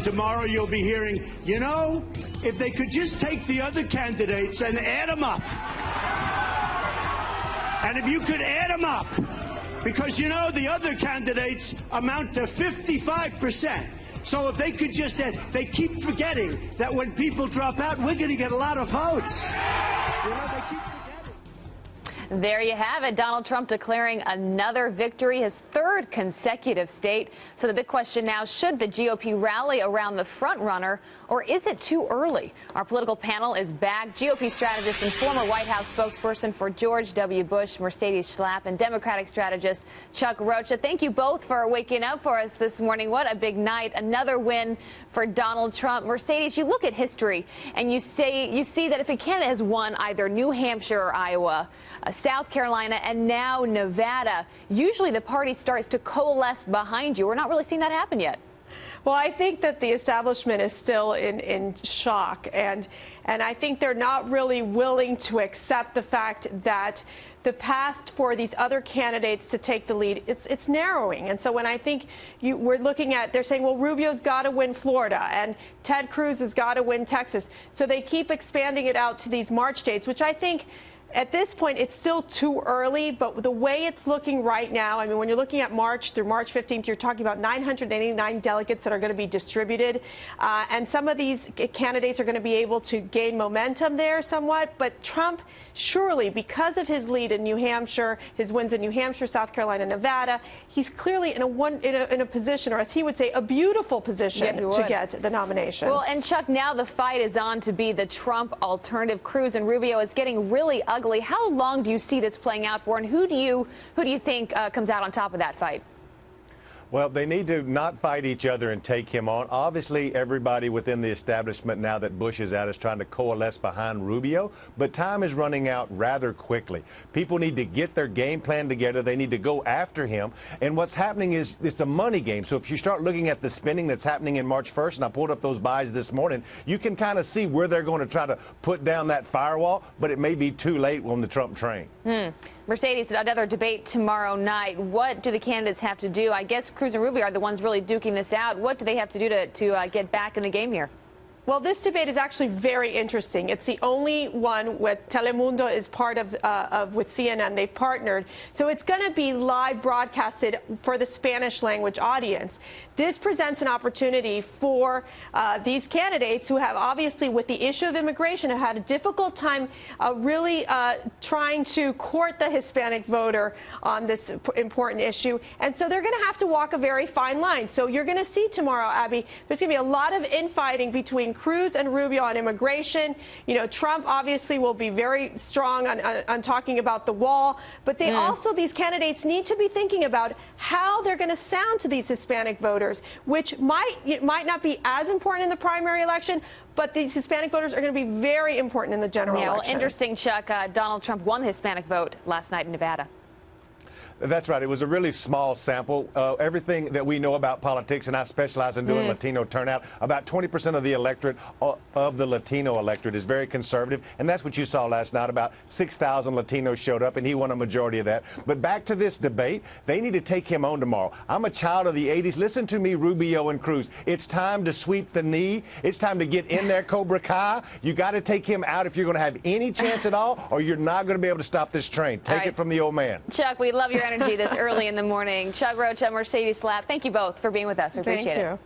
Tomorrow you'll be hearing, you know, if they could just take the other candidates and add them up. And if you could add them up, because, you know, the other candidates amount to 55%. So if they could just add, they keep forgetting that when people drop out, we're going to get a lot of votes. You know, they keep forgetting. There you have it. Donald Trump declaring another victory, his third consecutive state. So the big question now, should the GOP rally around the frontrunner, or is it too early? Our political panel is back. GOP strategist and former White House spokesperson for George W. Bush, Mercedes Schlapp, and Democratic strategist Chuck Rocha. Thank you both for waking up for us this morning. What a big night. Another win for Donald Trump. Mercedes, you look at history and you see that if a candidate has won either New Hampshire or Iowa, South Carolina, and now Nevada, usually the party starts to coalesce behind you. We're not really seeing that happen yet. Well, I think that the establishment is still in shock, and I think they're not really willing to accept the fact that the path for these other candidates to take the lead, it's narrowing. And so when I think we're looking at, they're saying, well, Rubio's got to win Florida, and Ted Cruz has got to win Texas. So they keep expanding it out to these March dates, which I think, at this point, it's still too early, but the way it's looking right now, I mean, when you're looking at March through March 15th, you're talking about 989 delegates that are going to be distributed. And some of these candidates are going to be able to gain momentum there somewhat. But Trump, surely, because of his lead in New Hampshire, his wins in New Hampshire, South Carolina, Nevada, he's clearly in a position, or as he would say, a beautiful position to get the nomination. Well, and Chuck, now the fight is on to be the Trump alternative. Cruz and Rubio is getting really ugly. How long do you see this playing out for, and who do you think comes out on top of that fight? Well, they need to not fight each other and take him on. Obviously, everybody within the establishment, now that Bush is out, is trying to coalesce behind Rubio, but time is running out rather quickly. People need to get their game plan together. They need to go after him. And what's happening is it's a money game. So if you start looking at the spending that's happening in March 1st, and I pulled up those buys this morning, you can kind of see where they're going to try to put down that firewall, but it may be too late on the Trump train. Mercedes, another debate tomorrow night. What do the candidates have to do? I guess Cruz and Rubio are the ones really duking this out. What do they have to do to get back in the game here? Well, this debate is actually very interesting. It's the only one with Telemundo is part of with CNN. They've partnered. So it's going to be live broadcasted for the Spanish language audience. This presents an opportunity for these candidates who have obviously, with the issue of immigration, have had a difficult time really trying to court the Hispanic voter on this important issue. And so they're going to have to walk a very fine line. So you're going to see tomorrow, Abby, there's going to be a lot of infighting between Cruz and Rubio on immigration. You know, Trump obviously will be very strong on talking about the wall, but they also, these candidates need to be thinking about how they're going to sound to these Hispanic voters, which might not be as important in the primary election, but these Hispanic voters are going to be very important in the general election. Well, interesting, Chuck. Donald Trump won the Hispanic vote last night in Nevada. That's right. It was a really small sample. Everything that we know about politics, and I specialize in doing Latino turnout, about 20% of the electorate, of the Latino electorate, is very conservative, and that's what you saw last night. About 6,000 Latinos showed up, and he won a majority of that. But back to this debate, they need to take him on tomorrow. I'm a child of the 80s. Listen to me, Rubio and Cruz. It's time to sweep the knee. It's time to get in there, Cobra Kai. You got to take him out if you're going to have any chance at all, or you're not going to be able to stop this train. Take it from the old man. Chuck, we love your energy this early in the morning. Chuck Rocha, Mercedes Schlapp, thank you both for being with us. We appreciate it.